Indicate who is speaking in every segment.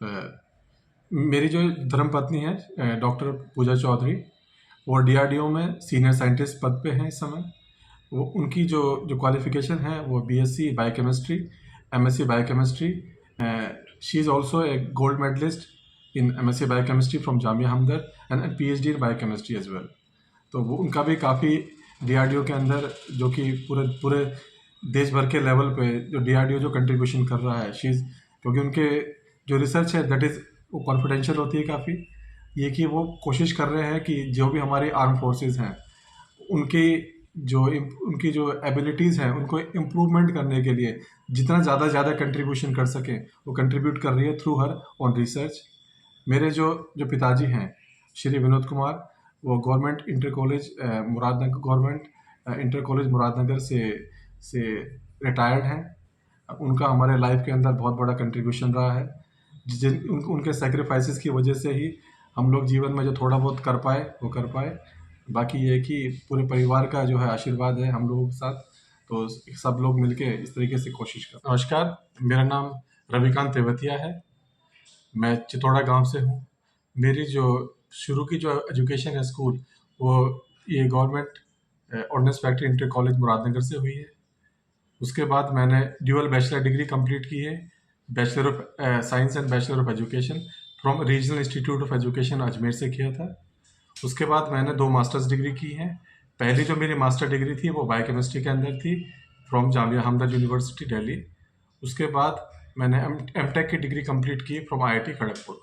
Speaker 1: मेरी जो धर्मपत्नी है डॉक्टर पूजा चौधरी, वो डीआरडीओ में सीनियर साइंटिस्ट पद पे हैं इस समय। वो उनकी जो क्वालिफिकेशन है वो BSc biochemistry, MSc biochemistry. She is also a gold medalist in MSc biochemistry from Jamia Hamdard and PhD in biochemistry as well. तो वो उनका भी काफ़ी डीआरडीओ के अंदर, जो कि पूरे पूरे देश भर के लेवल पे जो डीआरडीओ जो कंट्रीब्यूशन कर रहा है, शीज़ क्योंकि उनके जो रिसर्च है दैट इज़ वो कॉन्फिडेंशियल होती है काफ़ी। ये कि वो कोशिश कर रहे हैं कि जो भी हमारी आर्म फोर्सेस हैं उनकी उनकी जो एबिलिटीज़ हैं उनको इम्प्रूवमेंट करने के लिए जितना ज़्यादा कंट्रीब्यूशन कर सकें वो कंट्रीब्यूट कर रही है थ्रू हर ऑन रिसर्च। मेरे जो पिताजी हैं श्री विनोद कुमार, वो government inter college Muradnagar, government inter college Muradnagar से रिटायर्ड हैं। उनका हमारे लाइफ के अंदर बहुत बड़ा कंट्रीब्यूशन रहा है, उनके सेक्रीफाइसेस की वजह से ही हम लोग जीवन में जो थोड़ा बहुत कर पाए वो कर पाए। बाकी ये कि पूरे परिवार का जो है आशीर्वाद है हम लोगों के साथ, तो सब लोग मिलके इस तरीके से कोशिश कर। नमस्कार, मेरा नाम रविकांत तेवतिया है। मैं चितौड़ा गांव से हूँ। मेरी जो शुरू की जो एजुकेशन है स्कूल, वो ये government ordnance factory inter college Muradnagar से हुई है। उसके बाद मैंने ड्यूअल बैचलर डिग्री कंप्लीट की है, bachelor of science and bachelor of education from regional institute of education Ajmer से किया था। उसके बाद मैंने 2 मास्टर्स डिग्री की हैं। पहली जो मेरी मास्टर डिग्री थी वो बायोकेमिस्ट्री के अंदर थी फ्रॉम जामिया हमदर्द यूनिवर्सिटी दिल्ली। उसके बाद मैंने एमटेक की डिग्री कंप्लीट की from IIT Kharagpur.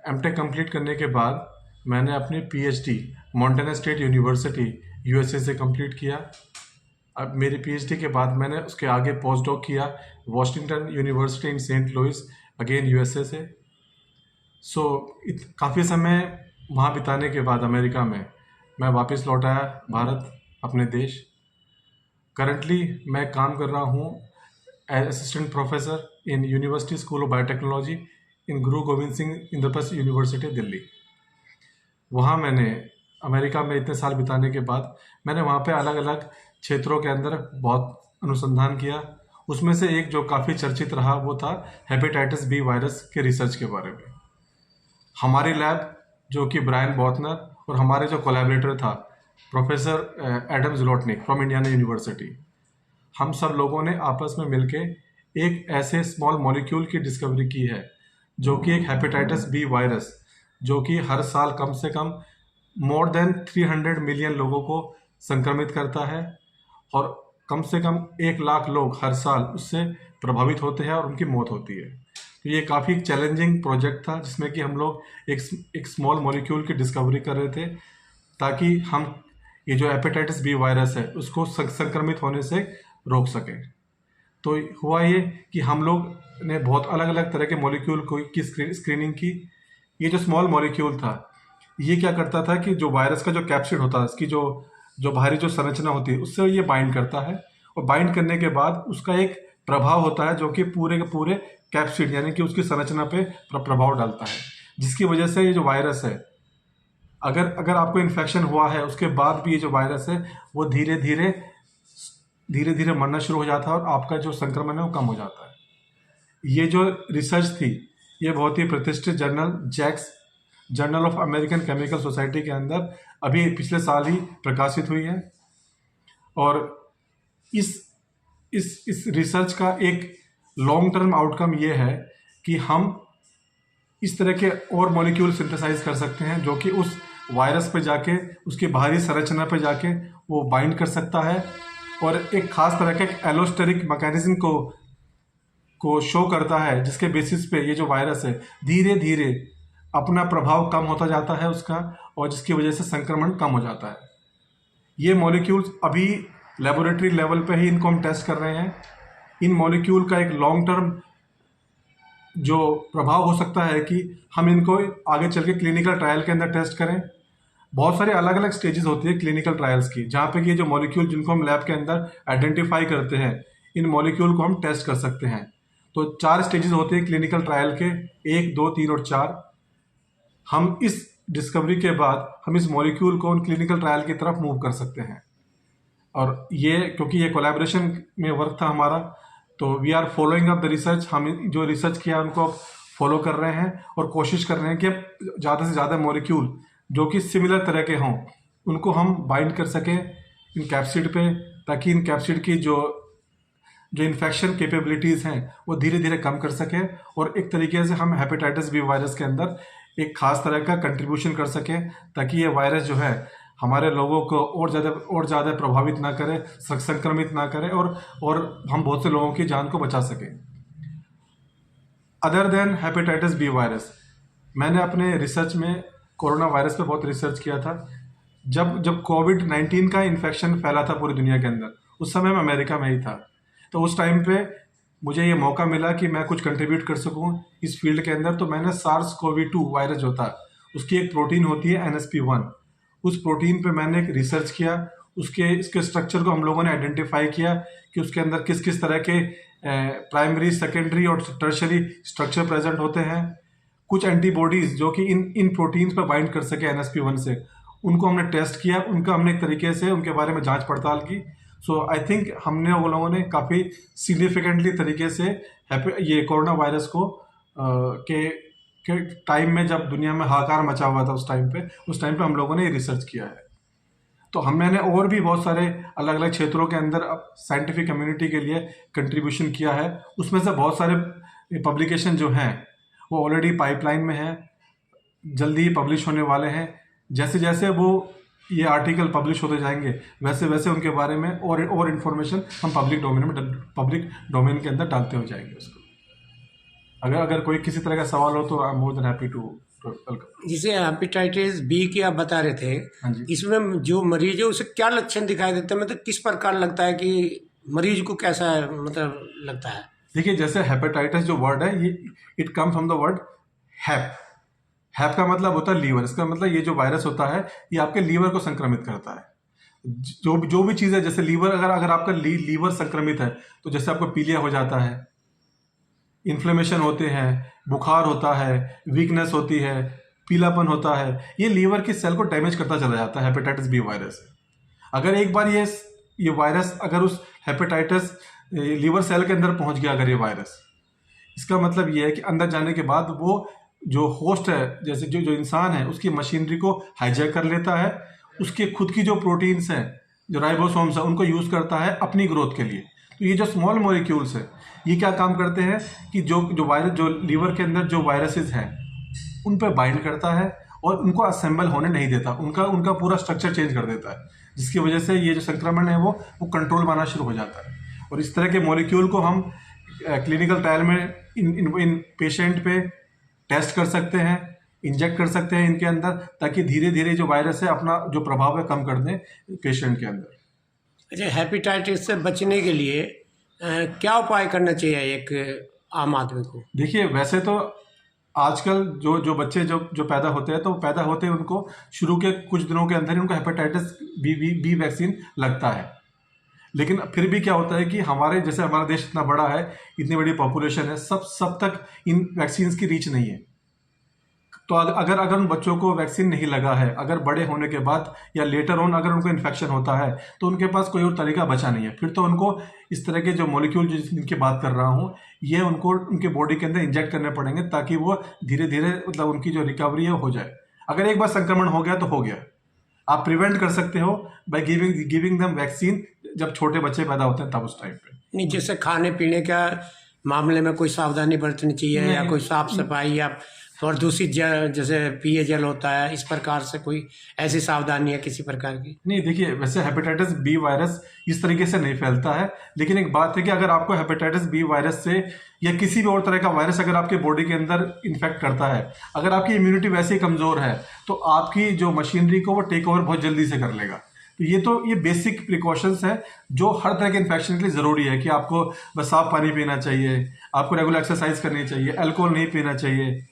Speaker 1: MTech complete करने के बाद मैंने अपनी PhD Montana State University USA से कंप्लीट किया। अब मेरी पीएचडी के बाद मैंने उसके आगे पोस्ट डॉक किया Washington University in Saint Louis, again USA से। काफ़ी समय वहाँ बिताने के बाद अमेरिका में मैं वापस लौट आया भारत, अपने देश। करंटली मैं काम कर रहा हूँ as assistant professor in university school of biotechnology in Guru Gobind Singh Indraprastha university Delhi. वहाँ मैंने अमेरिका में इतने साल बिताने के बाद मैंने वहाँ पे अलग अलग क्षेत्रों के अंदर बहुत अनुसंधान किया। उसमें से एक जो काफ़ी चर्चित रहा वो था हेपेटाइटिस बी वायरस के रिसर्च के बारे में। हमारी लैब, जो कि ब्रायन बॉथनर और हमारे जो कोलैबोरेटर था professor Adam Zlotnick from Indiana University, हम सब लोगों ने आपस में मिलके एक ऐसे स्मॉल मॉलिक्यूल की डिस्कवरी की है जो कि एक हेपेटाइटिस बी वायरस, जो कि हर साल कम से कम मोर देन 300 मिलियन लोगों को संक्रमित करता है और कम से कम 1 लाख लोग हर साल उससे प्रभावित होते हैं और उनकी मौत होती है। तो ये काफ़ी चैलेंजिंग प्रोजेक्ट था जिसमें कि हम लोग एक स्मॉल मॉलिक्यूल की डिस्कवरी कर रहे थे ताकि हम ये जो हेपेटाइटिस बी वायरस है उसको संक्रमित होने से रोक सकें। तो हुआ ये कि हम लोग ने बहुत अलग अलग तरह के मॉलिक्यूल की स्क्रीनिंग की। ये जो स्मॉल मॉलिक्यूल था ये क्या करता था कि जो वायरस का जो कैप्सिड होता है, इसकी जो बाहरी जो संरचना होती है उससे ये बाइंड करता है और बाइंड करने के बाद उसका एक प्रभाव होता है जो कि पूरे के पूरे कैप्सिड यानी कि उसकी संरचना पे प्रभाव डालता है, जिसकी वजह से ये जो वायरस है, अगर आपको इन्फेक्शन हुआ है उसके बाद भी ये जो वायरस है वो धीरे धीरे मरना शुरू हो जाता है और आपका जो संक्रमण है वो कम हो जाता है। ये जो रिसर्च थी ये बहुत ही प्रतिष्ठित जर्नल जैक्स, journal of American chemical society के अंदर अभी पिछले साल ही प्रकाशित हुई है। और इस रिसर्च का एक लॉन्ग टर्म आउटकम ये है कि हम इस तरह के और मॉलिक्यूल सिंथेसाइज कर सकते हैं जो कि उस वायरस पे जाके उसकी बाहरी संरचना पे जाके वो बाइंड कर सकता है और एक खास तरह के एलोस्टेरिक मैकेनिज्म को शो करता है, जिसके बेसिस पे ये जो वायरस है धीरे धीरे अपना प्रभाव कम होता जाता है उसका, और जिसकी वजह से संक्रमण कम हो जाता है। ये मॉलिक्यूल्स अभी लेबोरेटरी लेवल पे ही इनको हम टेस्ट कर रहे हैं। इन मॉलिक्यूल का एक लॉन्ग टर्म जो प्रभाव हो सकता है कि हम इनको आगे चल के क्लिनिकल ट्रायल के अंदर टेस्ट करें। बहुत सारे अलग अलग स्टेजेस होती है क्लिनिकल ट्रायल्स की, जहाँ पे कि ये जो मॉलिक्यूल जिनको हम लैब के अंदर आइडेंटिफाई करते हैं इन मॉलिक्यूल को हम टेस्ट कर सकते हैं। तो 4 स्टेजेस होते हैं क्लिनिकल ट्रायल के, 1, 2, 3 और 4। हम इस डिस्कवरी के बाद हम इस मॉलिक्यूल को उन क्लिनिकल ट्रायल की तरफ मूव कर सकते हैं। और ये क्योंकि ये कोलैबोरेशन में वर्क था हमारा, तो we are following up the research. हम जो रिसर्च किया उनको फॉलो कर रहे हैं और कोशिश कर रहे हैं कि ज़्यादा से ज़्यादा मॉलिक्यूल जो कि सिमिलर तरह के हों उनको हम बाइंड कर सकें इन कैप्सिड पे, ताकि इन कैप्सिड की जो इन्फेक्शन कैपेबिलिटीज़ हैं वो धीरे धीरे कम कर सकें और एक तरीके से हम हेपेटाइटिस बी वायरस के अंदर एक खास तरह का कंट्रीब्यूशन कर सकें, ताकि ये वायरस जो है हमारे लोगों को और ज़्यादा प्रभावित ना करे, संक्रमित ना करे और हम बहुत से लोगों की जान को बचा सकें। Other than hepatitis B virus, मैंने अपने रिसर्च में कोरोना वायरस पे बहुत रिसर्च किया था। जब कोविड-19 का इन्फेक्शन फैला था पूरी दुनिया के अंदर, उस समय मैं अमेरिका में ही था। तो उस टाइम पे मुझे ये मौका मिला कि मैं कुछ कंट्रीब्यूट कर सकूं इस फील्ड के अंदर। तो मैंने SARS-CoV-2 वायरस जो था, उसकी एक प्रोटीन होती है NSP1, उस प्रोटीन पे मैंने एक रिसर्च किया। इसके स्ट्रक्चर को हम लोगों ने आइडेंटिफाई किया कि उसके अंदर किस किस तरह के प्राइमरी, सेकेंडरी और टर्शरी स्ट्रक्चर प्रेजेंट होते हैं। कुछ एंटीबॉडीज़ जो कि इन प्रोटीन्स पर बाइंड कर सके NSP1 से, उनको हमने टेस्ट किया, उनका हमने एक तरीके से उनके बारे में जांच पड़ताल की। सो आई थिंक हमने वो लोगों ने काफ़ी सिग्निफिकेंटली तरीके से ये कोरोना वायरस को के टाइम में, जब दुनिया में हाहाकार मचा हुआ था उस टाइम पे हम लोगों ने ये रिसर्च किया है। तो हमने और भी बहुत सारे अलग अलग क्षेत्रों के अंदर साइंटिफिक कम्युनिटी के लिए कंट्रीब्यूशन किया है। उसमें से बहुत सारे पब्लिकेशन जो हैं वो ऑलरेडी पाइपलाइन में हैं, जल्दी ही पब्लिश होने वाले हैं। जैसे जैसे वो ये आर्टिकल पब्लिश होते जाएंगे वैसे वैसे उनके बारे में और इन्फॉर्मेशन हम पब्लिक डोमेन के अंदर डालते हो जाएंगे उसको। अगर कोई किसी तरह का सवाल हो तो I am more than happy to welcome.
Speaker 2: जिसे हेपेटाइटिस बी की आप बता रहे थे,
Speaker 1: हाँ जी।
Speaker 2: इसमें जो मरीज है उसे क्या लक्षण दिखाई देते हैं, मतलब किस प्रकार लगता है कि मरीज को कैसा मतलब लगता है?
Speaker 1: देखिए, जैसे हेपेटाइटिस जो वर्ड है ये it come from the word hap. Hap का मतलब होता है लीवर। इसका मतलब ये जो वायरस होता है ये आपके लीवर को संक्रमित करता है। जो भी चीज़ है, जैसे लीवर, अगर आपका लीवर संक्रमित है तो जैसे आपको पीलिया हो जाता है, इन्फ्लेमेशन होते हैं, बुखार होता है, वीकनेस होती है, पीलापन होता है, ये लीवर की सेल को डैमेज करता चला जाता है हेपेटाइटिस बी वायरस। अगर एक बार ये वायरस अगर उस हेपेटाइटिस लीवर सेल के अंदर पहुंच गया, अगर ये वायरस, इसका मतलब ये है कि अंदर जाने के बाद वो जो होस्ट है, जैसे जो इंसान है, उसकी मशीनरी को हाईजैक कर लेता है। उसके खुद की जो प्रोटीन्स हैं, जो राइबोसोम्स है, उनको यूज़ करता है अपनी ग्रोथ के लिए। तो ये जो स्मॉल मॉलिक्यूल्स है ये क्या काम करते हैं कि जो वायरस, जो लीवर के अंदर जो वायरसेस हैं उन पर बाइंड करता है और उनको असेंबल होने नहीं देता, उनका पूरा स्ट्रक्चर चेंज कर देता है, जिसकी वजह से ये जो संक्रमण है वो कंट्रोल में आना शुरू हो जाता है। और इस तरह के मॉलिक्यूल को हम क्लिनिकल ट्रायल में इन पेशेंट पे टेस्ट कर सकते हैं, इंजेक्ट कर सकते हैं इनके अंदर, ताकि धीरे धीरे जो वायरस है अपना जो प्रभाव है कम कर दें पेशेंट के अंदर।
Speaker 2: अच्छा, हेपेटाइटिस से बचने के लिए क्या उपाय करना चाहिए एक आम आदमी को?
Speaker 1: देखिए, वैसे तो आजकल जो बच्चे जो पैदा होते हैं, तो पैदा होते हैं उनको शुरू के कुछ दिनों के अंदर ही उनको हेपेटाइटिस बी वैक्सीन लगता है। लेकिन फिर भी क्या होता है कि हमारा देश इतना बड़ा है, इतनी बड़ी पॉपुलेशन है, सब तक इन वैक्सीन्स की रीच नहीं है। तो अगर उन बच्चों को वैक्सीन नहीं लगा है, अगर बड़े होने के बाद या लेटर ऑन अगर उनको इन्फेक्शन होता है, तो उनके पास कोई और तरीका बचा नहीं है। फिर तो उनको इस तरह के जो मॉलिक्यूल जिनकी बात कर रहा हूँ, ये उनको उनके बॉडी के अंदर इंजेक्ट करने पड़ेंगे, ताकि वो धीरे धीरे मतलब उनकी जो रिकवरी है हो जाए। अगर एक बार संक्रमण हो गया तो हो गया। आप प्रिवेंट कर सकते हो बाय गिविंग देम वैक्सीन जब छोटे बच्चे पैदा होते हैं, तब उस टाइम पे।
Speaker 2: नहीं, जैसे खाने पीने का मामले में कोई सावधानी बरतनी चाहिए, या कोई साफ सफाई, या और दूषित जल, जैसे पेय जल होता है, इस प्रकार से कोई ऐसी सावधानी है किसी प्रकार की?
Speaker 1: नहीं, देखिए, वैसे हेपेटाइटिस बी वायरस इस तरीके से नहीं फैलता है। लेकिन एक बात है कि अगर आपको हेपेटाइटिस बी वायरस से या किसी भी और तरह का वायरस अगर आपके बॉडी के अंदर इन्फेक्ट करता है, अगर आपकी इम्यूनिटी वैसे ही कमज़ोर है, तो आपकी जो मशीनरी को वो टेक ओवर बहुत जल्दी से कर लेगा। तो ये बेसिक प्रिकॉशंस हैं जो हर तरह के इन्फेक्शन के लिए ज़रूरी है, कि आपको बस साफ पानी पीना चाहिए, आपको रेगुलर एक्सरसाइज करनी चाहिए, अल्कोहल नहीं पीना चाहिए,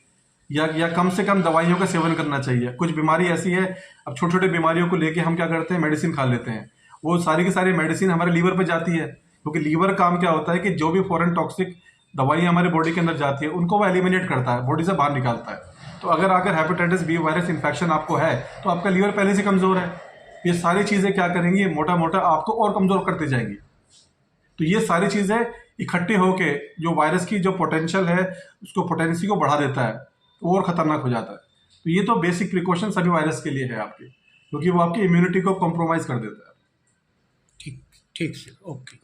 Speaker 1: या कम से कम दवाइयों का सेवन करना चाहिए। कुछ बीमारी ऐसी है, अब छोटे छोटे बीमारियों को लेके हम क्या करते हैं, मेडिसिन खा लेते हैं। वो सारी की सारी मेडिसिन हमारे लीवर पे जाती है, क्योंकि लीवर काम क्या होता है कि जो भी फॉरेन टॉक्सिक दवाइयाँ हमारे बॉडी के अंदर जाती है उनको वो एलिमिनेट करता है, बॉडी से बाहर निकालता है। तो अगर हेपेटाइटिस बी वायरस इन्फेक्शन आपको है, तो आपका लीवर पहले से कमज़ोर है, ये सारी चीज़ें क्या करेंगी, मोटा मोटा आपको और कमज़ोर करते जाएंगी। तो ये सारी चीज़ें इकट्ठे होके जो वायरस की जो पोटेंशियल है उसको पोटेंसी को बढ़ा देता है, तो और खतरनाक हो जाता है। तो ये तो बेसिक प्रिकॉशन सभी वायरस के लिए है आपके, क्योंकि वो आपकी इम्यूनिटी को कॉम्प्रोमाइज कर देता है।
Speaker 2: ठीक ठीक सर, ओके।